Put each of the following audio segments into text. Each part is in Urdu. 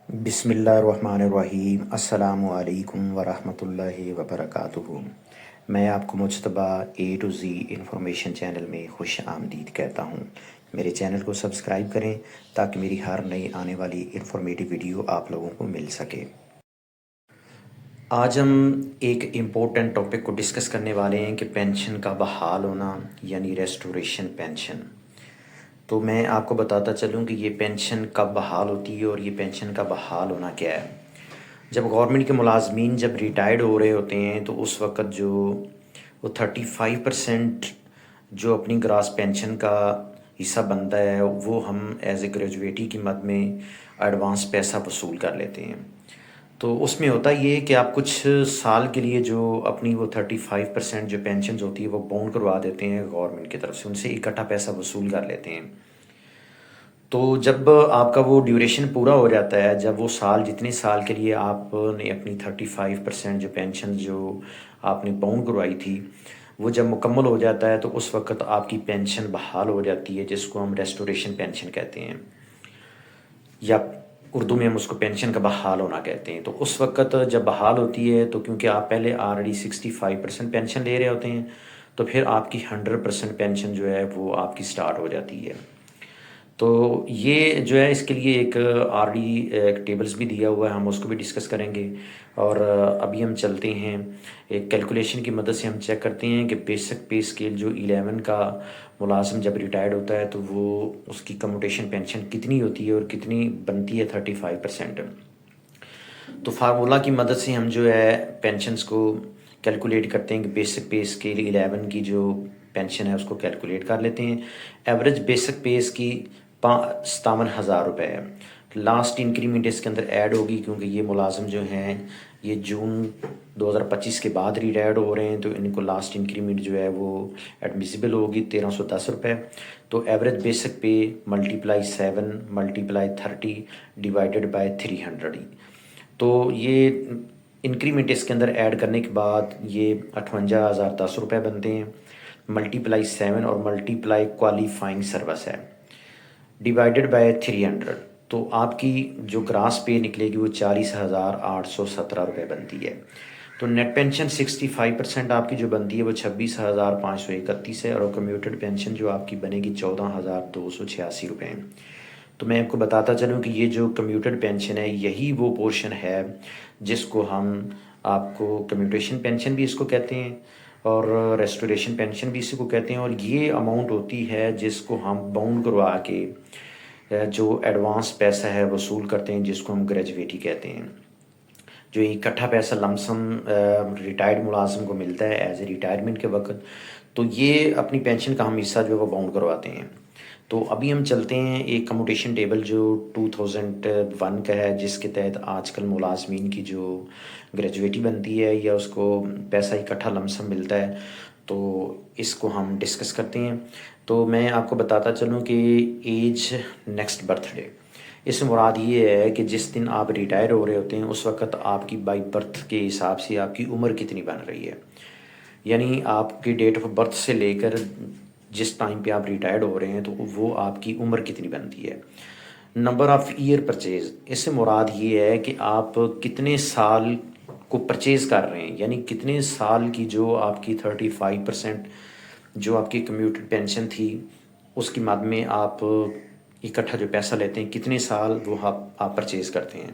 بسم اللہ الرحمن الرحیم۔ السلام علیکم ورحمۃ اللہ وبرکاتہ۔ میں آپ کو مجتبیٰ اے ٹو زی انفارمیشن چینل میں خوش آمدید کہتا ہوں۔ میرے چینل کو سبسکرائب کریں تاکہ میری ہر نئی آنے والی انفارمیٹیو ویڈیو آپ لوگوں کو مل سکے۔ آج ہم ایک امپورٹنٹ ٹاپک کو ڈسکس کرنے والے ہیں کہ پینشن کا بحال ہونا یعنی ریسٹوریشن پینشن۔ تو میں آپ کو بتاتا چلوں کہ یہ پینشن کب بحال ہوتی ہے اور یہ پینشن کا بحال ہونا کیا ہے۔ جب گورنمنٹ کے ملازمین جب ریٹائرڈ ہو رہے ہوتے ہیں تو اس وقت جو وہ 35% جو اپنی گراس پینشن کا حصہ بنتا ہے وہ ہم ایز اے گریجویٹی کی مد میں ایڈوانس پیسہ وصول کر لیتے ہیں۔ تو اس میں ہوتا یہ کہ آپ کچھ سال کے لیے جو اپنی وہ 35% جو پینشنز ہوتی ہے وہ بونڈ کروا دیتے ہیں گورنمنٹ کی طرف سے، ان سے اکٹھا پیسہ وصول کر لیتے ہیں۔ تو جب آپ کا وہ ڈیوریشن پورا ہو جاتا ہے، جب وہ سال جتنے سال کے لیے آپ نے اپنی 35% جو پینشن جو آپ نے بونڈ کروائی تھی وہ جب مکمل ہو جاتا ہے تو اس وقت آپ کی پینشن بحال ہو جاتی ہے، جس کو ہم ریسٹوریشن پینشن کہتے ہیں، یا اردو میں ہم اس کو پینشن کا بحال ہونا کہتے ہیں۔ تو اس وقت جب بحال ہوتی ہے تو کیونکہ آپ پہلے آلریڈی 65% پینشن لے رہے ہوتے ہیں تو پھر آپ کی 100% پینشن جو ہے وہ آپ کی سٹارٹ ہو جاتی ہے۔ تو یہ جو ہے اس کے لیے ایک آلریڈی ایک ٹیبلز بھی دیا ہوا ہے، ہم اس کو بھی ڈسکس کریں گے۔ اور ابھی ہم چلتے ہیں ایک کیلکولیشن کی مدد سے ہم چیک کرتے ہیں کہ بیسک پے اسکیل جو 11 کا ملازم جب ریٹائرڈ ہوتا ہے تو وہ اس کی کمیوٹیشن پینشن کتنی ہوتی ہے اور کتنی بنتی ہے 35%۔ تو فارمولا کی مدد سے ہم جو ہے پینشنز کو کیلکولیٹ کرتے ہیں کہ بیسک پے اسکیل 11 کی جو پینشن ہے اس کو کیلکولیٹ کر لیتے ہیں۔ ایوریج بیسک پے اس کی 57,000 روپے ہے۔ لاسٹ انکریمنٹ اس کے اندر ایڈ ہوگی کیونکہ یہ ملازم جو ہیں یہ جون 2025 کے بعد ریٹائرڈ ہو رہے ہیں تو ان کو لاسٹ انکریمنٹ جو ہے وہ ایڈمیسیبل ہوگی 1310 روپے۔ تو average basic pay multiply 7 multiply 30 divided by 300۔ تو یہ انکریمنٹ اس کے اندر ایڈ کرنے کے بعد یہ 58,010 روپے بنتے ہیں، ملٹیپلائی 7 اور ملٹیپلائی کوالیفائنگ سروس ہے ڈیوائیڈڈ بائی 300۔ تو آپ کی جو گراس پے نکلے گی وہ 40,817 روپے بنتی ہے۔ تو نیٹ پینشن 65% آپ کی جو بنتی ہے وہ 26,531 ہے، اور کمیوٹیڈ پینشن جو آپ کی بنے گی 14,286 روپے ہیں۔ تو میں آپ کو بتاتا چلوں کہ یہ جو کمیوٹیڈ پینشن ہے یہی وہ پورشن ہے جس کو ہم آپ کو کمیوٹیشن پینشن بھی اس کو کہتے ہیں اور ریسٹوریشن پینشن بھی اسی کو کہتے ہیں، اور یہ اماؤنٹ ہوتی ہے جس کو ہم باؤنڈ کروا کے جو ایڈوانس پیسہ ہے وصول کرتے ہیں، جس کو ہم گریجویٹی کہتے ہیں، جو اکٹھا پیسہ لمسم ریٹائرڈ ملازم کو ملتا ہے ایز اے ریٹائرمنٹ کے وقت، تو یہ اپنی پینشن کا ہم حصہ جو ہے وہ باؤنڈ کرواتے ہیں۔ تو ابھی ہم چلتے ہیں ایک کمیوٹیشن ٹیبل جو 2001 کا ہے، جس کے تحت آج کل ملازمین کی جو گریجویٹی بنتی ہے یا اس کو پیسہ اکٹھا لمسم ملتا ہے، تو اس کو ہم ڈسکس کرتے ہیں۔ تو میں آپ کو بتاتا چلوں کہ ایج نیکسٹ برتھ ڈے، اس میں مراد یہ ہے کہ جس دن آپ ریٹائر ہو رہے ہوتے ہیں اس وقت آپ کی بائی برتھ کے حساب سے آپ کی عمر کتنی بن رہی ہے، یعنی آپ کی ڈیٹ آف برتھ سے لے کر جس ٹائم پہ آپ ریٹائرڈ ہو رہے ہیں تو وہ آپ کی عمر کتنی بنتی ہے۔ نمبر آف ایئر پرچیز، اس سے مراد یہ ہے کہ آپ کتنے سال کو پرچیز کر رہے ہیں، یعنی کتنے سال کی جو آپ کی 35% جو آپ کی کمیوٹیڈ پینشن تھی اس کی مد میں آپ اکٹھا جو پیسہ لیتے ہیں کتنے سال وہ آپ پرچیز کرتے ہیں۔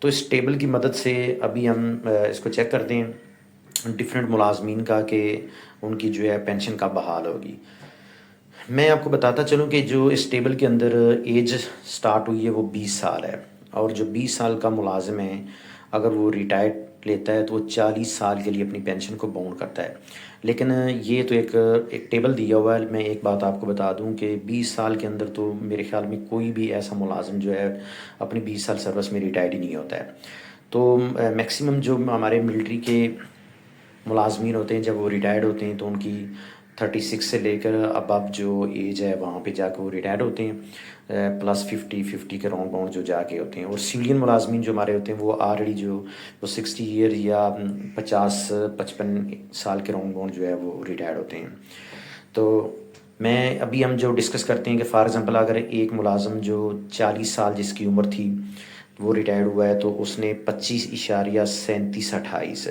تو اس ٹیبل کی مدد سے ابھی ہم اس کو چیک کرتے ہیں ڈفرینٹ ملازمین کا کہ ان کی جو ہے پینشن کب بحال ہوگی۔ میں آپ کو بتاتا چلوں کہ جو اس ٹیبل کے اندر ایج سٹارٹ ہوئی ہے وہ 20 سال ہے، اور جو 20 سال کا ملازم ہے اگر وہ ریٹائرڈ لیتا ہے تو وہ 40 سال کے لیے اپنی پینشن کو باؤنڈ کرتا ہے۔ لیکن یہ تو ایک ٹیبل دیا ہوا ہے، میں ایک بات آپ کو بتا دوں کہ 20 سال کے اندر تو میرے خیال میں کوئی بھی ایسا ملازم جو ہے اپنی 20 سال سروس میں ریٹائرڈ ہی نہیں ہوتا ہے۔ تو میکسیمم جو ہمارے ملٹری کے ملازمین ہوتے ہیں جب وہ ریٹائرڈ ہوتے ہیں تو ان کی 36 سے لے کر اب جو ایج ہے وہاں پہ جا کے وہ ریٹائرڈ ہوتے ہیں، پلس 50 کے راؤنڈ باؤنڈ جو جا کے ہوتے ہیں۔ اور سیولین ملازمین جو ہمارے ہوتے ہیں وہ آلریڈی جو وہ 60 ایئر یا 55 سال کے راؤنڈ باؤنڈ جو ہے وہ ریٹائرڈ ہوتے ہیں۔ تو میں ابھی ہم جو ڈسکس کرتے ہیں کہ فار ایگزامپل اگر ایک ملازم جو 40 سال جس کی عمر تھی وہ ریٹائرڈ ہوا ہے تو اس نے 25.3728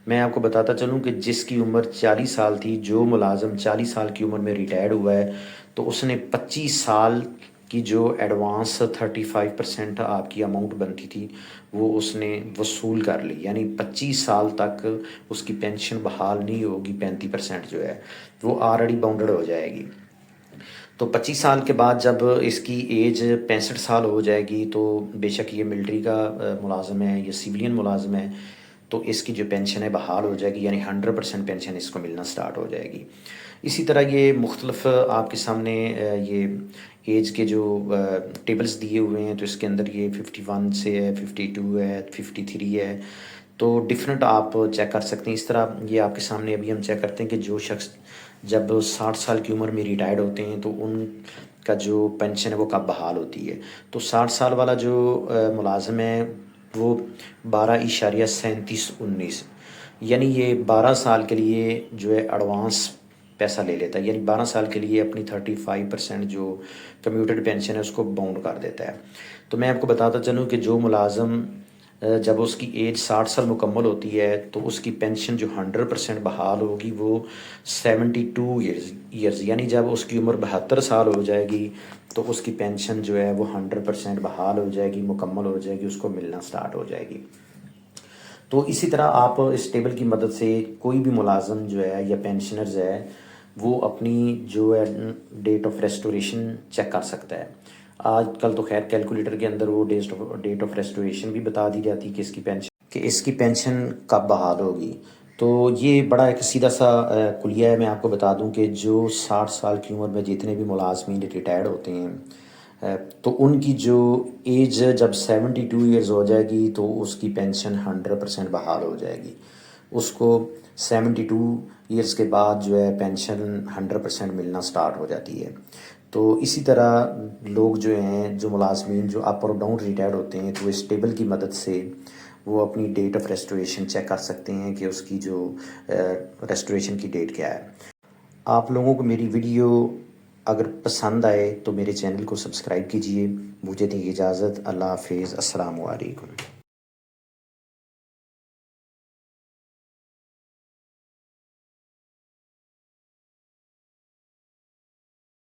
میں آپ کو بتاتا چلوں کہ جس کی عمر 40 سال تھی، جو ملازم 40 سال کی عمر میں ریٹائرڈ ہوا ہے تو اس نے 25 سال کی جو ایڈوانس 35% آپ کی اماؤنٹ بنتی تھی وہ اس نے وصول کر لی، یعنی 25 سال تک اس کی پینشن بحال نہیں ہوگی، 35% جو ہے وہ آلریڈی باؤنڈڈ ہو جائے گی۔ تو 25 سال کے بعد جب اس کی ایج 65 سال ہو جائے گی تو بے شک یہ ملٹری کا ملازم ہے یا سیولین ملازم ہے تو اس کی جو پینشن ہے بحال ہو جائے گی، یعنی 100% پینشن اس کو ملنا سٹارٹ ہو جائے گی۔ اسی طرح یہ مختلف آپ کے سامنے یہ ایج کے جو ٹیبلز دیے ہوئے ہیں تو اس کے اندر یہ 51 سے ہے، 52 ہے، 53 ہے، تو ڈفرینٹ آپ چیک کر سکتے ہیں۔ اس طرح یہ آپ کے سامنے ابھی ہم چیک کرتے ہیں کہ جو شخص جب 60 سال کی عمر میں ریٹائرڈ ہوتے ہیں تو ان کا جو پینشن ہے وہ کب بحال ہوتی ہے۔ تو 60 سال والا جو ملازم ہے وہ 12.3719 یعنی یہ 12 سال کے لیے جو ہے ایڈوانس پیسہ لے لیتا ہے، یعنی 12 سال کے لیے اپنی 35% جو کمیوٹیڈ پینشن ہے اس کو باؤنڈ کر دیتا ہے۔ تو میں آپ کو بتاتا چلوں کہ جو ملازم جب اس کی ایج 60 سال مکمل ہوتی ہے تو اس کی پینشن جو 100% بحال ہوگی وہ 72 ایئرز یعنی جب اس کی عمر 72 سال ہو جائے گی تو اس کی پینشن جو ہے وہ 100% بحال ہو جائے گی، مکمل ہو جائے گی، اس کو ملنا سٹارٹ ہو جائے گی۔ تو اسی طرح آپ اس ٹیبل کی مدد سے کوئی بھی ملازم جو ہے یا پینشنرز ہے وہ اپنی جو ہے ڈیٹ آف ریسٹوریشن چیک کر سکتا ہے۔ آج کل تو خیر کیلکولیٹر کے اندر وہ ڈیٹ آف ریسٹوریشن بھی بتا دی جاتی کہ اس کی پینشن کب بحال ہوگی۔ تو یہ بڑا ایک سیدھا سا کلیہ ہے۔ میں آپ کو بتا دوں کہ جو 60 سال کی عمر میں جتنے بھی ملازمین ریٹائرڈ ہوتے ہیں تو ان کی جو ایج جب 72 ایئرز ہو جائے گی تو اس کی پینشن 100% بحال ہو جائے گی۔ اس کو 72 ایئرز کے بعد جو ہے پینشن 100% ملنا سٹارٹ ہو جاتی ہے۔ تو اسی طرح لوگ جو ہیں، جو ملازمین جو اپ اور ڈاؤن ریٹائرڈ ہوتے ہیں تو اس ٹیبل کی مدد سے وہ اپنی ڈیٹ آف ریسٹوریشن چیک کر سکتے ہیں کہ اس کی جو ریسٹوریشن کی ڈیٹ کیا ہے۔ آپ لوگوں کو میری ویڈیو اگر پسند آئے تو میرے چینل کو سبسکرائب کیجئے۔ مجھے دیں اجازت۔ اللہ حافظ۔ السلام علیکم۔